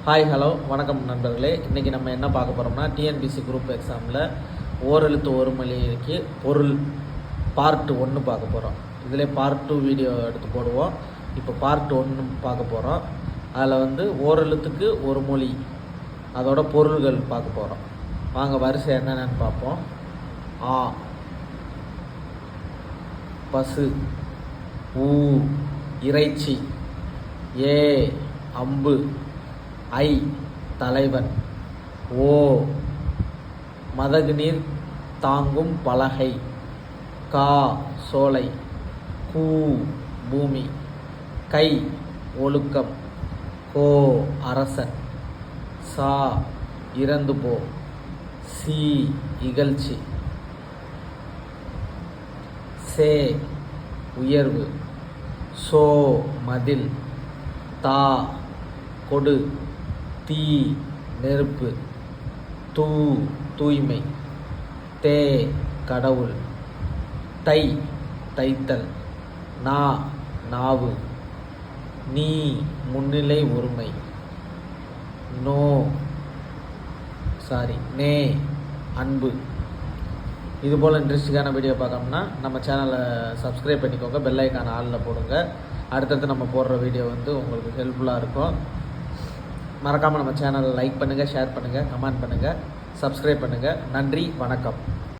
Hi hello வணக்கம் நண்பர்களே. இன்றைக்கி நம்ம என்ன பார்க்க போகிறோம்னா டிஎன்பிசி குரூப் எக்ஸாமில் ஓரெழுத்து ஒரு மொழிக்கு பொருள் பார்ட் 1 பார்க்க போகிறோம். இதில் பார்ட் 2 வீடியோ எடுத்து போடுவோம். இப்போ பார்ட் 1 பார்க்க போகிறோம். அதில் ஓரெழுத்துக்கு ஒரு மொழி அதோட பொருள்கள் பார்க்க போகிறோம். வாங்க வரிசை என்னென்னு பார்ப்போம். ஆ பசு, ஊ இறைச்சி, ஏ அம்பு, ஐ தலைவன், ஓ மதகு நீர் தாங்கும் பலகை, கா சோலை, கூ பூமி, கை ஒழுக்கம், கோ அரசன், சா இறந்து போ, சி இகழ்ச்சி, சே உயர்வு, சோ மதில், தா கொடு, தீ நெருப்பு, தூ தூய்மை, தே கடவுள், தை தைத்தல், நா நாவு, நீ முன்னிலை ஒருமை, நே அன்பு. இதுபோல் இன்ட்ரெஸ்டிங்கான வீடியோ பார்க்கணும்னா நம்ம சேனலை சப்ஸ்கிரைப் பண்ணிக்கோங்க. பெல் ஐக்கான ஆளில் போடுங்க. அடுத்தடுத்து நம்ம போடுற வீடியோ உங்களுக்கு ஹெல்ப்ஃபுல்லாக இருக்கும். மறக்காமல் நம்ம சேனலை லைக் பண்ணுங்கள், ஷேர் பண்ணுங்கள், கமெண்ட் பண்ணுங்கள், சப்ஸ்கிரைப் பண்ணுங்கள். நன்றி, வணக்கம்.